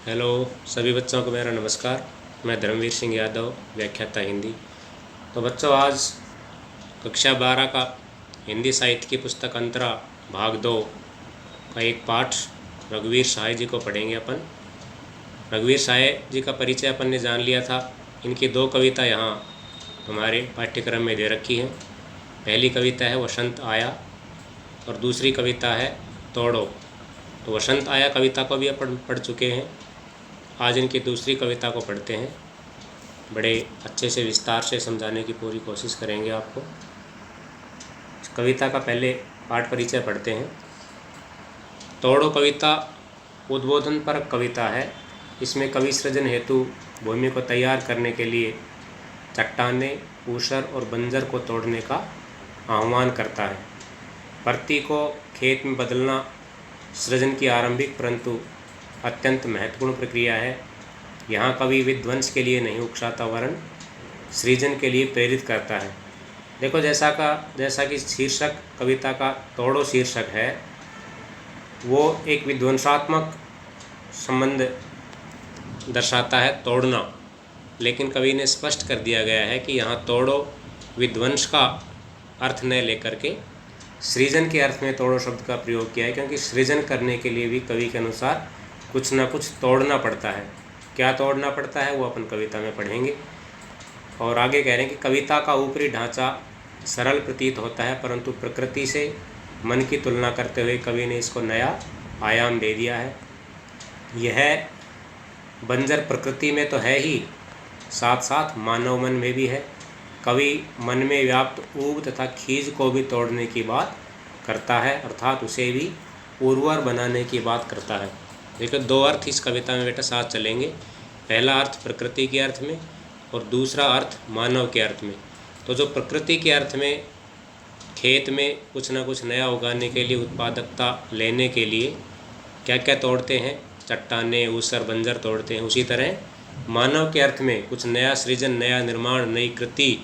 Hello सभी बच्चों को मेरा नमस्कार। मैं धर्मवीर सिंह यादव, व्याख्याता हिंदी। तो बच्चों, आज कक्षा 12 का हिंदी साहित्य की पुस्तक अंतरा भाग 2 का एक पाठ रघुवीर सहाय जी को पढ़ेंगे अपन। रघुवीर सहाय जी का परिचय अपन ने जान लिया था। इनकी दो कविता यहाँ हमारे पाठ्यक्रम में दे रखी हैं। पहली कविता है वसंत आया और दूसरी कविता है तोड़ो। तो वसंत आया कविता को भी अपन पढ़ चुके हैं। आज इनकी दूसरी कविता को पढ़ते हैं। बड़े अच्छे से विस्तार से समझाने की पूरी कोशिश करेंगे आपको। इस कविता का पहले पाठ परिचय पढ़ते हैं। तोड़ो कविता उद्बोधनपरक कविता है। इसमें कवि सृजन हेतु भूमि को तैयार करने के लिए चट्टाने, ऊसर और बंजर को तोड़ने का आह्वान करता है। परती को खेत में बदलना सृजन की आरंभिक परंतु अत्यंत महत्वपूर्ण प्रक्रिया है। यहाँ कवि विध्वंस के लिए नहीं उकसाता वरन सृजन के लिए प्रेरित करता है। देखो, जैसा कि शीर्षक कविता का तोड़ो शीर्षक है, वो एक विध्वंसात्मक संबंध दर्शाता है, तोड़ना। लेकिन कवि ने स्पष्ट कर दिया गया है कि यहाँ तोड़ो विध्वंस का अर्थ न लेकर के सृजन के अर्थ में तोड़ो शब्द का प्रयोग किया है, क्योंकि सृजन करने के लिए भी कवि के अनुसार कुछ ना कुछ तोड़ना पड़ता है। क्या तोड़ना पड़ता है वो अपन कविता में पढ़ेंगे। और आगे कह रहे हैं कि कविता का ऊपरी ढांचा सरल प्रतीत होता है, परंतु प्रकृति से मन की तुलना करते हुए कवि ने इसको नया आयाम दे दिया है। यह बंजर प्रकृति में तो है ही, साथ साथ मानव मन में भी है। कवि मन में व्याप्त ऊब तथा खीज को भी तोड़ने की बात करता है, अर्थात उसे भी उर्वर बनाने की बात करता है। देखो, दो अर्थ इस कविता में बेटा साथ चलेंगे। पहला अर्थ प्रकृति के अर्थ में और दूसरा अर्थ मानव के अर्थ में। तो जो प्रकृति के अर्थ में, खेत में कुछ ना कुछ नया उगाने के लिए, उत्पादकता लेने के लिए क्या क्या तोड़ते हैं, चट्टाने, ऊसर, बंजर तोड़ते हैं। उसी तरह मानव के अर्थ में कुछ नया सृजन, नया निर्माण, नई कृति,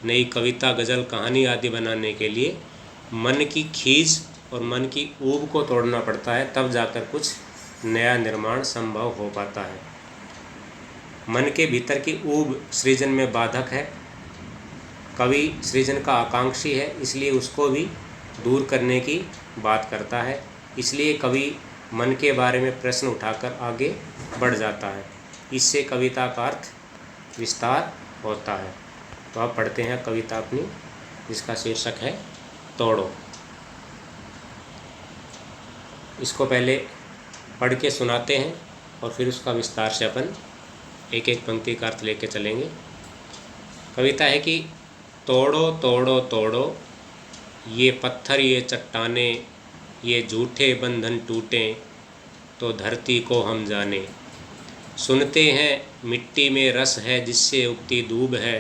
नई कविता, गज़ल, कहानी आदि बनाने के लिए मन की खीज और मन की ऊब को तोड़ना पड़ता है, तब जाकर कुछ नया निर्माण संभव हो पाता है। मन के भीतर की ऊब सृजन में बाधक है। कवि सृजन का आकांक्षी है, इसलिए उसको भी दूर करने की बात करता है। इसलिए कवि मन के बारे में प्रश्न उठाकर आगे बढ़ जाता है। इससे कविता का अर्थ विस्तार होता है। तो आप पढ़ते हैं कविता अपनी, जिसका शीर्षक है तोड़ो। इसको पहले पढ़ के सुनाते हैं और फिर उसका विस्तार से अपन एक एक पंक्ति का अर्थ लेके चलेंगे। कविता है कि तोड़ो तोड़ो तोड़ो, ये पत्थर, ये चट्टाने, ये झूठे बंधन टूटें, तो धरती को हम जाने। सुनते हैं मिट्टी में रस है जिससे उगती दूब है,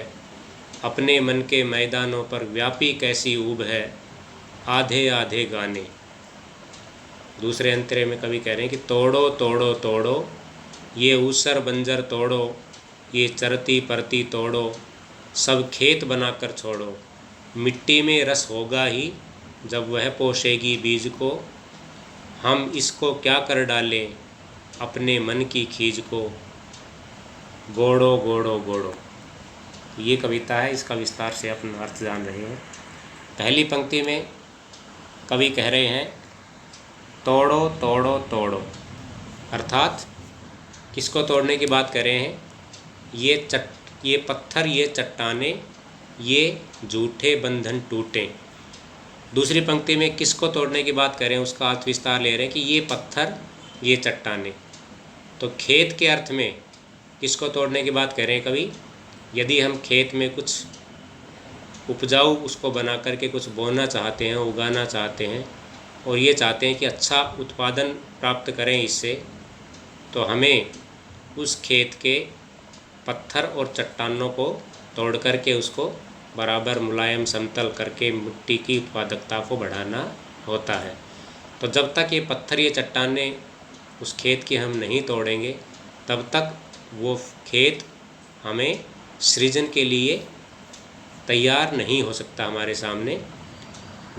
अपने मन के मैदानों पर व्यापी कैसी ऊब है, आधे आधे गाने। दूसरे अंतरे में कवि कह रहे हैं कि तोड़ो तोड़ो तोड़ो, ये ऊसर बंजर तोड़ो, ये चरती परती तोड़ो, सब खेत बनाकर छोड़ो। मिट्टी में रस होगा ही जब वह पोषेगी बीज को, हम इसको क्या कर डालें अपने मन की खीज को, गोड़ो गोड़ो गोड़ो। ये कविता है, इसका विस्तार से अपन अर्थ जान रहे हैं। पहली पंक्ति में कवि कह रहे हैं तोड़ो तोड़ो तोड़ो, अर्थात किसको तोड़ने की बात कर रहे हैं? ये पत्थर, ये चट्टाने, ये झूठे बंधन टूटे। दूसरी पंक्ति में किसको तोड़ने की बात कर रहे हैं, उसका अर्थ विस्तार ले रहे हैं कि ये पत्थर, ये चट्टाने। तो खेत के अर्थ में किसको तोड़ने की बात कर रहे हैं कवि? यदि हम खेत में कुछ उपजाऊ उसको बना करके कुछ बोना चाहते हैं, उगाना चाहते हैं, और ये चाहते हैं कि अच्छा उत्पादन प्राप्त करें इससे, तो हमें उस खेत के पत्थर और चट्टानों को तोड़ करके उसको बराबर मुलायम समतल करके मिट्टी की उत्पादकता को बढ़ाना होता है। तो जब तक ये पत्थर, ये चट्टाने उस खेत की हम नहीं तोड़ेंगे, तब तक वो खेत हमें सृजन के लिए तैयार नहीं हो सकता हमारे सामने।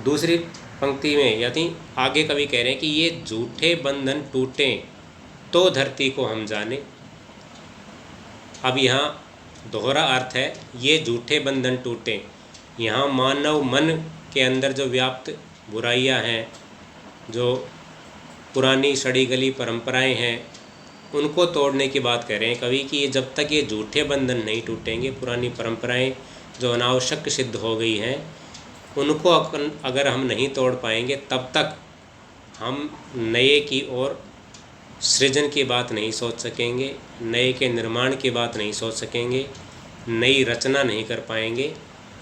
दूसरी पंक्ति में यदि आगे कवि कह रहे हैं कि ये झूठे बंधन टूटें, तो धरती को हम जाने। अब यहाँ दोहरा अर्थ है, ये झूठे बंधन टूटे। यहाँ मानव मन के अंदर जो व्याप्त बुराइयाँ हैं, जो पुरानी सड़ी गली परंपराएं हैं, उनको तोड़ने की बात कह रहे हैं कवि कि ये जब तक ये झूठे बंधन नहीं टूटेंगे, पुरानी परंपराएं जो अनावश्यक सिद्ध हो गई हैं, उनको अगर हम नहीं तोड़ पाएंगे, तब तक हम नए की ओर सृजन की बात नहीं सोच सकेंगे, नए के निर्माण की बात नहीं सोच सकेंगे, नई रचना नहीं कर पाएंगे।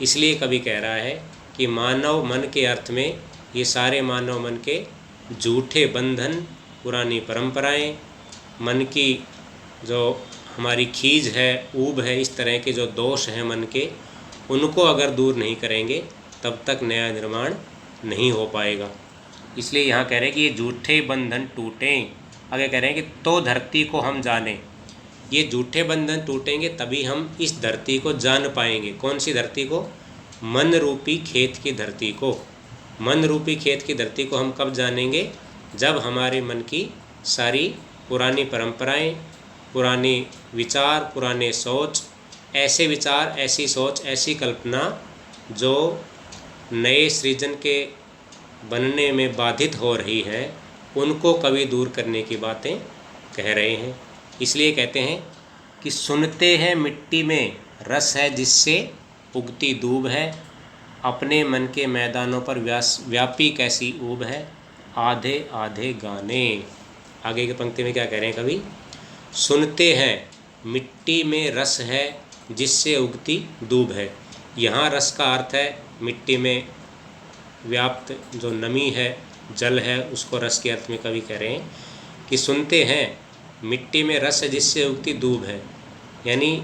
इसलिए कवि कह रहा है कि मानव मन के अर्थ में ये सारे मानव मन के झूठे बंधन, पुरानी परंपराएं, मन की जो हमारी खीज है, ऊब है, इस तरह के जो दोष हैं मन के, उनको अगर दूर नहीं करेंगे तब तक नया निर्माण नहीं हो पाएगा। इसलिए यहाँ कह रहे हैं कि ये झूठे बंधन टूटें। आगे कह रहे हैं कि तो धरती को हम जाने। ये झूठे बंधन टूटेंगे तभी हम इस धरती को जान पाएंगे। कौन सी धरती को? मन रूपी खेत की धरती को। मन रूपी खेत की धरती को हम कब जानेंगे? जब हमारे मन की सारी पुरानी परंपराएं, पुरानी विचार, पुराने सोच, ऐसे विचार, ऐसी सोच, ऐसी कल्पना जो नए सृजन के बनने में बाधित हो रही है, उनको कभी दूर करने की बातें कह रहे हैं। इसलिए कहते हैं कि सुनते हैं मिट्टी में रस है जिससे उगती दूब है, अपने मन के मैदानों पर व्यापी कैसी ऊब है, आधे आधे गाने। आगे की पंक्ति में क्या कह रहे हैं कवि? सुनते हैं मिट्टी में रस है जिससे उगती दूब है। यहाँ रस का अर्थ है मिट्टी में व्याप्त जो नमी है, जल है, उसको रस के अर्थ में कवि कह रहे हैं कि सुनते हैं मिट्टी में रस है जिससे उगती दूब है। यानी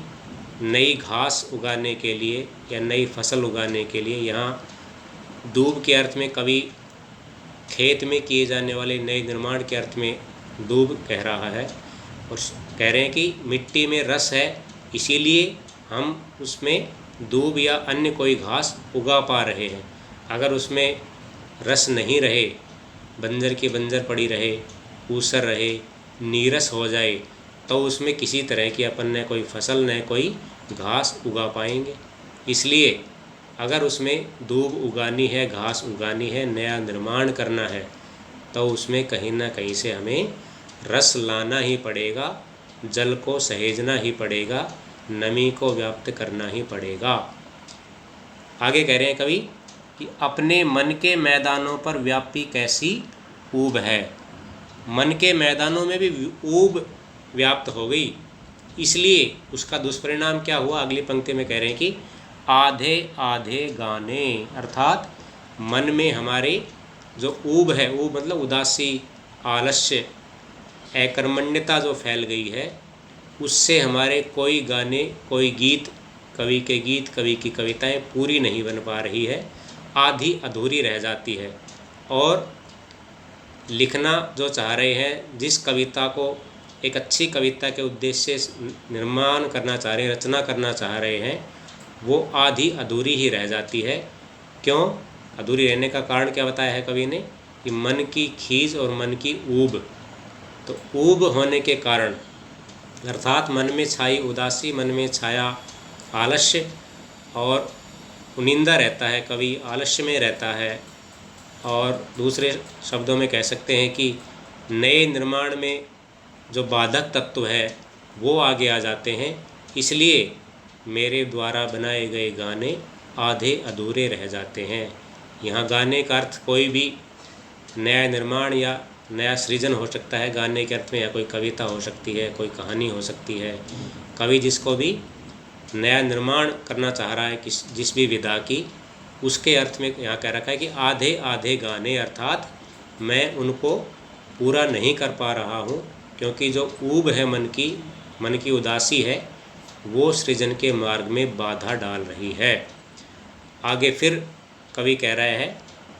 नई घास उगाने के लिए या नई फसल उगाने के लिए यहाँ दूब के अर्थ में कवि खेत में किए जाने वाले नए निर्माण के अर्थ में दूब कह रहा है। और कह रहे हैं कि मिट्टी में रस है, इसीलिए हम उसमें दूब या अन्य कोई घास उगा पा रहे हैं। अगर उसमें रस नहीं रहे, बंजर की बंजर पड़ी रहे, ऊसर रहे, नीरस हो जाए, तो उसमें किसी तरह की अपन न कोई फसल न कोई घास उगा पाएंगे। इसलिए अगर उसमें दूब उगानी है, घास उगानी है, नया निर्माण करना है, तो उसमें कहीं ना कहीं से हमें रस लाना ही पड़ेगा, जल को सहेजना ही पड़ेगा, नमी को व्याप्त करना ही पड़ेगा। आगे कह रहे हैं कवि कि अपने मन के मैदानों पर व्यापी कैसी ऊब है। मन के मैदानों में भी ऊब व्याप्त हो गई, इसलिए उसका दुष्परिणाम क्या हुआ? अगली पंक्ति में कह रहे हैं कि आधे आधे गाने, अर्थात मन में हमारे जो ऊब है, ऊब मतलब उदासी, आलस्य, अकर्मण्यता जो फैल गई है, उससे हमारे कोई गाने, कोई गीत, कवि के गीत, कवि की कविताएं पूरी नहीं बन पा रही है, आधी अधूरी रह जाती है। और लिखना जो चाह रहे हैं, जिस कविता को एक अच्छी कविता के उद्देश्य से निर्माण करना चाह रहे हैं, रचना करना चाह रहे हैं, वो आधी अधूरी ही रह जाती है। क्यों अधूरी रहने का कारण क्या बताया है कवि ने? कि मन की खीज और मन की ऊब। तो ऊब होने के कारण, अर्थात मन में छाई उदासी, मन में छाया आलस्य और उनिंदा रहता है, कवि आलस्य में रहता है। और दूसरे शब्दों में कह सकते हैं कि नए निर्माण में जो बाधक तत्व है वो आगे आ जाते हैं। इसलिए मेरे द्वारा बनाए गए गाने आधे अधूरे रह जाते हैं। यहाँ गाने का अर्थ कोई भी नया निर्माण या नया सृजन हो सकता है गाने के अर्थ में, या कोई कविता हो सकती है, कोई कहानी हो सकती है। कवि जिसको भी नया निर्माण करना चाह रहा है जिस भी विधा की, उसके अर्थ में यहाँ कह रखा है कि आधे आधे गाने, अर्थात मैं उनको पूरा नहीं कर पा रहा हूँ, क्योंकि जो ऊब है मन की उदासी है, वो सृजन के मार्ग में बाधा डाल रही है। आगे फिर कवि कह रहा है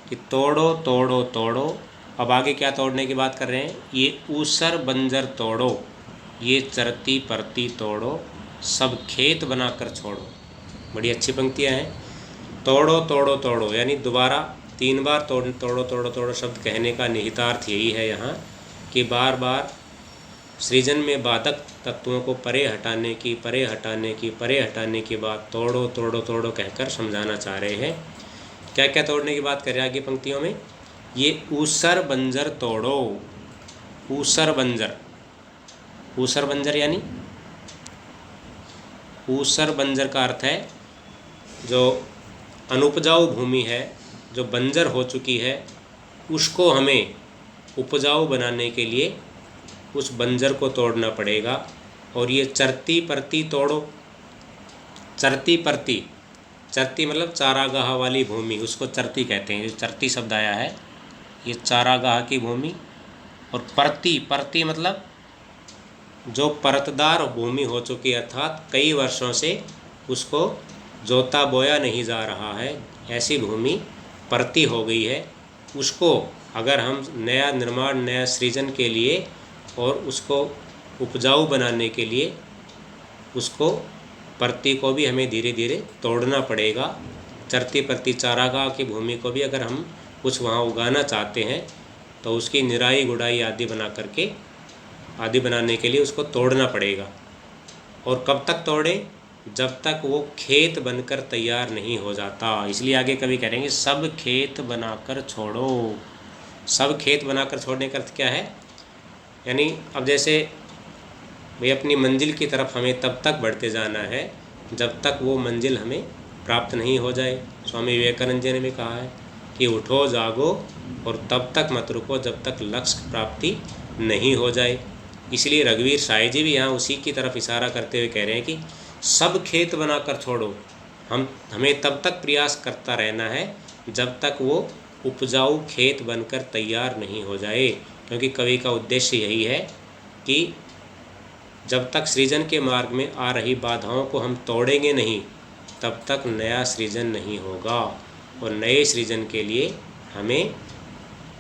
कि तोड़ो तोड़ो तोड़ो। अब आगे क्या तोड़ने की बात कर रहे हैं? ये ऊसर बंजर तोड़ो, ये चरती परती तोड़ो, सब खेत बनाकर छोड़ो। बड़ी अच्छी पंक्तियाँ हैं। तोड़ो तोड़ो तोड़ो, यानी दोबारा 3 बार तोड़ो तोड़ो तोड़ो शब्द कहने का निहितार्थ यही है यहाँ कि बार बार सृजन में बाधक तत्वों को परे हटाने की बात तोड़ो तोड़ो तोड़ो कहकर समझाना चाह रहे हैं। क्या क्या तोड़ने की बात कर रहे हैं आगे पंक्तियों में? ये ऊसर बंजर तोड़ो। ऊसर बंजर, ऊसर बंजर यानी ऊसर बंजर का अर्थ है जो अनुपजाऊ भूमि है, जो बंजर हो चुकी है, उसको हमें उपजाऊ बनाने के लिए उस बंजर को तोड़ना पड़ेगा। और ये चरती परती तोड़ो। चरती परती, चरती मतलब चारागाह वाली भूमि, उसको चरती कहते हैं। जो चरती शब्द आया है ये चारागाह की भूमि। और परती, परती मतलब जो परतदार भूमि हो चुकी है, अर्थात कई वर्षों से उसको जोता बोया नहीं जा रहा है, ऐसी भूमि परती हो गई है। उसको अगर हम नया निर्माण, नया सृजन के लिए और उसको उपजाऊ बनाने के लिए उसको परती को भी हमें धीरे धीरे तोड़ना पड़ेगा। चरती परती चारागाह की भूमि को भी अगर हम कुछ वहाँ उगाना चाहते हैं तो उसकी निराई गुड़ाई आदि बना करके, आदि बनाने के लिए उसको तोड़ना पड़ेगा। और कब तक तोड़ें? जब तक वो खेत बनकर तैयार नहीं हो जाता। इसलिए आगे कवि कह रहे हैं सब खेत बनाकर छोड़ो। सब खेत बनाकर छोड़ने का अर्थ क्या है? यानी अब जैसे भाई अपनी मंजिल की तरफ हमें तब तक बढ़ते जाना है जब तक वो मंजिल हमें प्राप्त नहीं हो जाए। स्वामी विवेकानंद जी ने भी कहा है कि उठो जागो और तब तक मत रुको जब तक लक्ष्य प्राप्ति नहीं हो जाए। इसलिए रघुवीर साई जी भी यहाँ उसी की तरफ इशारा करते हुए कह रहे हैं कि सब खेत बनाकर छोड़ो। हमें तब तक प्रयास करता रहना है जब तक वो उपजाऊ खेत बनकर तैयार नहीं हो जाए। क्योंकि कवि का उद्देश्य यही है कि जब तक सृजन के मार्ग में आ रही बाधाओं को हम तोड़ेंगे नहीं, तब तक नया सृजन नहीं होगा। और नए सृजन के लिए हमें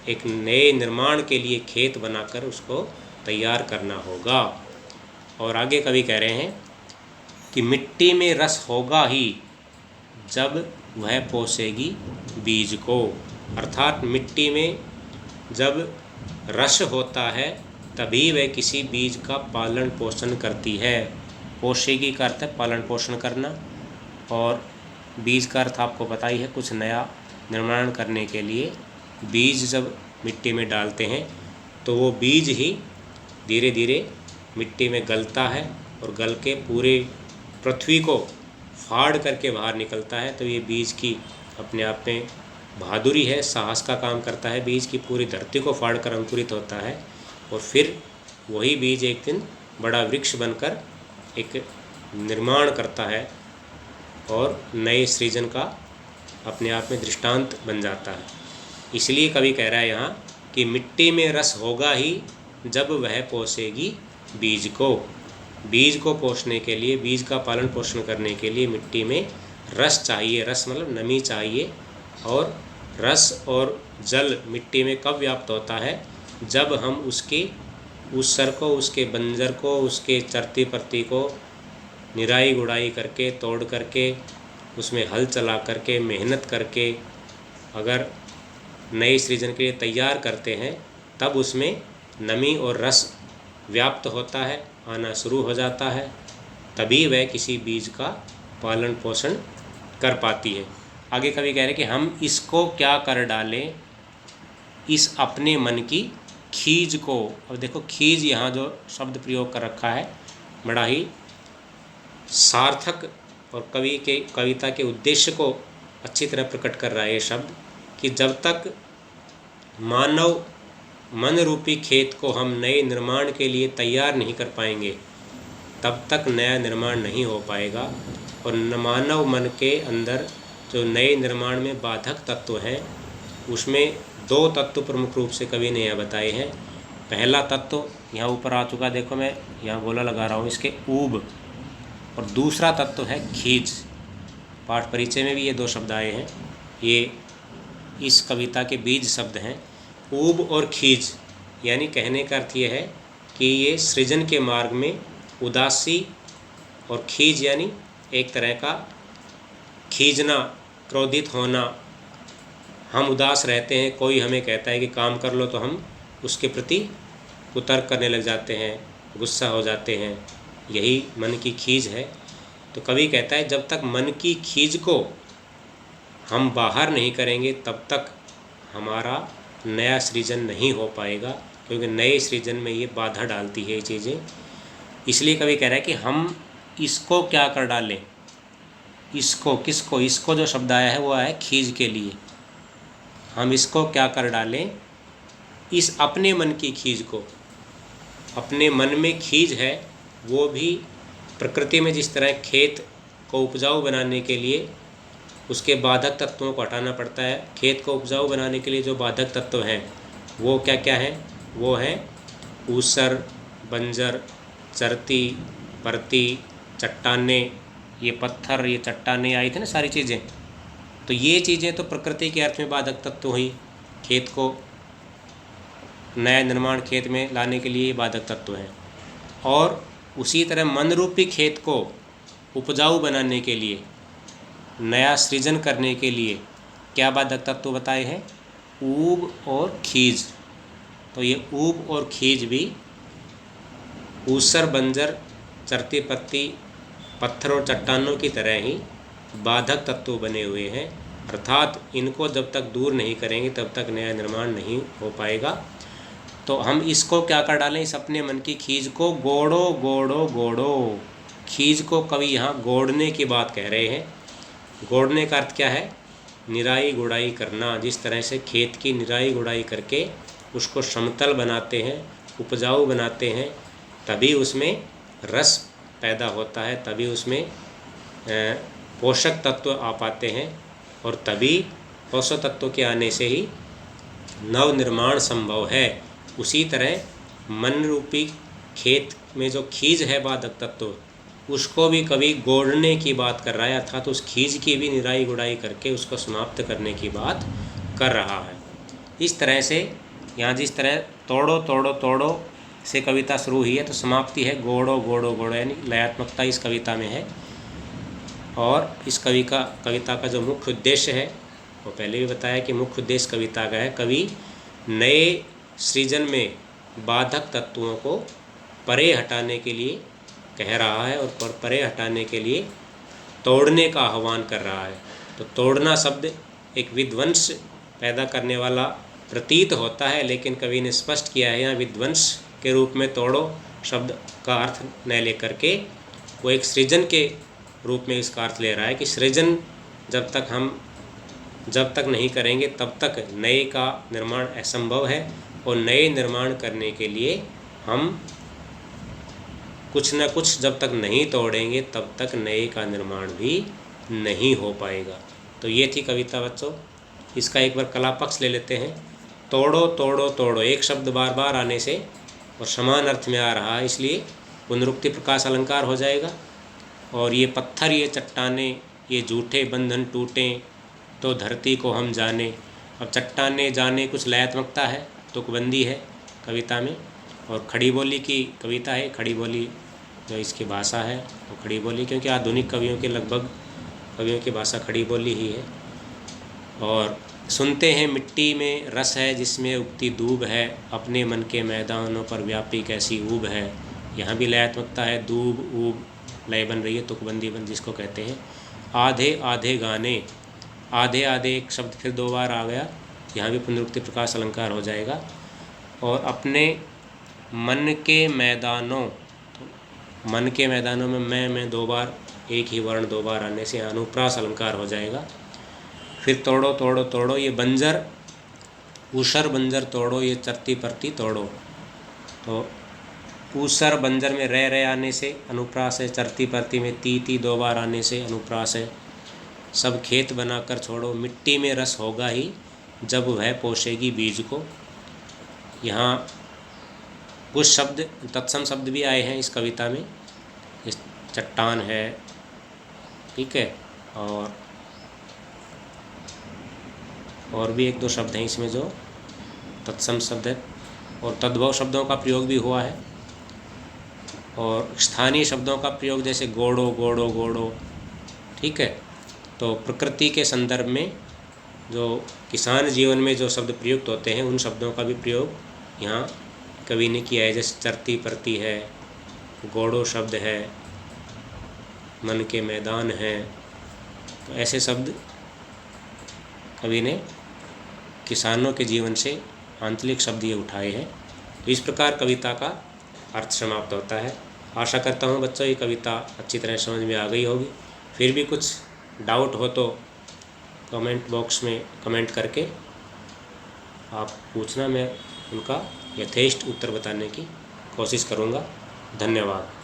एक नए निर्माण के लिए खेत बनाकर उसको तैयार करना होगा। और आगे कवि कह रहे हैं कि मिट्टी में रस होगा ही जब वह पोसेगी बीज को। अर्थात मिट्टी में जब रस होता है तभी वह किसी बीज का पालन पोषण करती है। पोषेगी का अर्थ है पालन पोषण करना, और बीज का अर्थ आपको पता ही है, कुछ नया निर्माण करने के लिए बीज जब मिट्टी में डालते हैं तो वो बीज ही धीरे धीरे मिट्टी में गलता है और गल के पूरे पृथ्वी को फाड़ करके बाहर निकलता है। तो ये बीज की अपने आप में बहादुरी है, साहस का काम करता है। बीज की पूरी धरती को फाड़ कर अंकुरित होता है और फिर वही बीज एक दिन बड़ा वृक्ष बनकर एक निर्माण करता है और नए सृजन का अपने आप में दृष्टांत बन जाता है। इसलिए कवि कह रहा है यहाँ कि मिट्टी में रस होगा ही जब वह पोसेगी बीज को। बीज को पोषने के लिए, बीज का पालन पोषण करने के लिए मिट्टी में रस चाहिए। रस मतलब नमी चाहिए। और रस और जल मिट्टी में कब व्याप्त होता है? जब हम उसकी उस सर को, उसके बंजर को, उसके चरती परती को निराई गुड़ाई करके, तोड़ करके, उसमें हल चला करके, मेहनत करके अगर नए सृजन के लिए तैयार करते हैं, तब उसमें नमी और रस व्याप्त होता है, आना शुरू हो जाता है। तभी वह किसी बीज का पालन पोषण कर पाती है। आगे कवि कह रहे कि हम इसको क्या कर डालें, इस अपने मन की खीज को। अब देखो खीज यहाँ जो शब्द प्रयोग कर रखा है बड़ा ही सार्थक और कवि के कविता के उद्देश्य को अच्छी तरह प्रकट कर रहा है ये शब्द, कि जब तक मानव मन रूपी खेत को हम नए निर्माण के लिए तैयार नहीं कर पाएंगे, तब तक नया निर्माण नहीं हो पाएगा। और मानव मन के अंदर जो नए निर्माण में बाधक तत्व हैं, उसमें दो तत्व प्रमुख रूप से कवि ने यह बताए हैं। पहला तत्व यहाँ ऊपर आ चुका, देखो मैं यहाँ गोला लगा रहा हूँ, इसके ऊब। और दूसरा तत्व है खीज। पाठ परिचय में भी ये दो शब्द आए हैं, ये इस कविता के बीज शब्द हैं, ऊब और खीज। यानी कहने का अर्थ ये है कि ये सृजन के मार्ग में उदासी और खीज यानी एक तरह का खींचना, क्रोधित होना। हम उदास रहते हैं, कोई हमें कहता है कि काम कर लो तो हम उसके प्रति कुतर्क करने लग जाते हैं, गुस्सा हो जाते हैं, यही मन की खीज है। तो कवि कहता है जब तक मन की खीज को हम बाहर नहीं करेंगे तब तक हमारा नया सृजन नहीं हो पाएगा, क्योंकि नए सृजन में ये बाधा डालती है ये चीज़ें। इसलिए कवि कह रहा है कि हम इसको क्या कर डालें, इसको, किसको, इसको जो शब्द आया है वो आया है खीज के लिए। हम इसको क्या कर डालें, इस अपने मन की खीज को। अपने मन में खीज है वो भी प्रकृति में जिस तरह खेत को उपजाऊ बनाने के लिए उसके बाधक तत्वों को हटाना पड़ता है। खेत को उपजाऊ बनाने के लिए जो बाधक तत्व हैं वो क्या क्या हैं, वो हैं ऊसर, बंजर, चरती, परती, चट्टाने, ये पत्थर, ये चट्टाने आई थी ना सारी चीज़ें। तो ये चीज़ें तो प्रकृति के अर्थ में बाधक तत्व हुई, खेत को नया निर्माण खेत में लाने के लिए ये बाधक तत्व हैं। और उसी तरह मन रूपी खेत को उपजाऊ बनाने के लिए, नया सृजन करने के लिए क्या बाधक तत्व बताए हैं, ऊब और खीज। तो ये ऊब और खीज भी ऊसर, बंजर, चरती पत्ती, पत्थर और चट्टानों की तरह ही बाधक तत्व बने हुए हैं। अर्थात इनको जब तक दूर नहीं करेंगे तब तक नया निर्माण नहीं हो पाएगा। तो हम इसको क्या कर डालें, इस अपने मन की खीज को गोड़ो गोड़ो गोड़ो। खीज को कवि यहाँ गोड़ने की बात कह रहे हैं। गोड़ने का अर्थ क्या है, निराई गुड़ाई करना। जिस तरह से खेत की निराई गुड़ाई करके उसको समतल बनाते हैं, उपजाऊ बनाते हैं, तभी उसमें रस पैदा होता है, तभी उसमें पोषक तत्व आ पाते हैं, और तभी पोषक तत्व के आने से ही नव निर्माण संभव है। उसी तरह मन रूपी खेत में जो खीज है बाधक तत्व, उसको भी कभी गोड़ने की बात कर रहा है, अर्थात तो उस खीज की भी निराई गुड़ाई करके उसको समाप्त करने की बात कर रहा है। इस तरह से यहाँ जिस तरह तोड़ो तोड़ो तोड़ो से कविता शुरू हुई है, तो समाप्ति है गोड़ो गोड़ो गोड़ो, यानी लयात्मकता इस कविता में है। और इस कविता का जो मुख्य उद्देश्य है वो पहले भी बताया कि मुख्य उद्देश्य कविता का है, कवि नए सृजन में बाधक तत्वों को परे हटाने के लिए कह रहा है, और परे हटाने के लिए तोड़ने का आह्वान कर रहा है। तो तोड़ना शब्द एक विध्वंस पैदा करने वाला प्रतीत होता है, लेकिन कवि ने स्पष्ट किया है यहाँ विध्वंस के रूप में तोड़ो शब्द का अर्थ न लेकर के वो एक सृजन के रूप में इसका अर्थ ले रहा है कि सृजन जब तक नहीं करेंगे तब तक नए का निर्माण असंभव है, और नए निर्माण करने के लिए हम कुछ न कुछ जब तक नहीं तोड़ेंगे तब तक नए का निर्माण भी नहीं हो पाएगा। तो ये थी कविता बच्चों। इसका एक बार कला पक्ष ले लेते हैं। तोड़ो तोड़ो तोड़ो, एक शब्द बार बार आने से और समान अर्थ में आ रहा है, इसलिए पुनरुक्ति प्रकाश अलंकार हो जाएगा। और ये पत्थर, ये चट्टाने, ये झूठे बंधन टूटें तो धरती को हम जाने। अब चट्टाने जाने कुछ लयात्मकता है, तुकबंदी है कविता में, और खड़ी बोली की कविता है। खड़ी बोली जो इसकी भाषा है वो खड़ी बोली, क्योंकि आधुनिक कवियों के लगभग कवियों की भाषा खड़ी बोली ही है। और सुनते हैं मिट्टी में रस है जिसमें उगती दूब है, अपने मन के मैदानों पर व्यापी कैसी ऊब है। यहाँ भी लयात्मकता है, दूब ऊब लय बन रही है, तुकबंदी बन जिसको कहते हैं। आधे आधे गाने, आधे आधे एक शब्द फिर दो बार आ गया, यहाँ भी पुनरुक्ति प्रकाश अलंकार हो जाएगा। और अपने मन के मैदानों, तो मन के मैदानों में मैं दो बार, एक ही वर्ण दो बार आने से अनुप्रास अलंकार हो जाएगा। फिर तोड़ो तोड़ो तोड़ो, ये बंजर ऊसर बंजर तोड़ो, ये चरती परती तोड़ो। तो ऊसर बंजर में रह आने से अनुप्रास है, चरती परती में ती दो बार आने से अनुप्रास है। सब खेत बनाकर छोड़ो, मिट्टी में रस होगा ही जब वह पोषेगी बीज को। यहाँ कुछ शब्द तत्सम शब्द भी आए हैं इस कविता में, इस चट्टान है, ठीक है, और भी एक दो शब्द हैं इसमें जो तत्सम शब्द है, और तद्भव शब्दों का प्रयोग भी हुआ है, और स्थानीय शब्दों का प्रयोग जैसे गोड़ो गोड़ो गोड़ो, ठीक है। तो प्रकृति के संदर्भ में जो किसान जीवन में जो शब्द प्रयुक्त होते हैं उन शब्दों का भी प्रयोग यहाँ कवि ने किया है, जैसे चरती परती है, गोड़ो शब्द है, मन के मैदान हैं। तो ऐसे शब्द कवि ने किसानों के जीवन से आंतरिक शब्द ये उठाए हैं। तो इस प्रकार कविता का अर्थ समाप्त होता है। आशा करता हूँ बच्चों ये कविता अच्छी तरह समझ में आ गई होगी। फिर भी कुछ डाउट हो तो कमेंट बॉक्स में कमेंट करके आप पूछना, मैं उनका यथेष्ट उत्तर बताने की कोशिश करूँगा। धन्यवाद।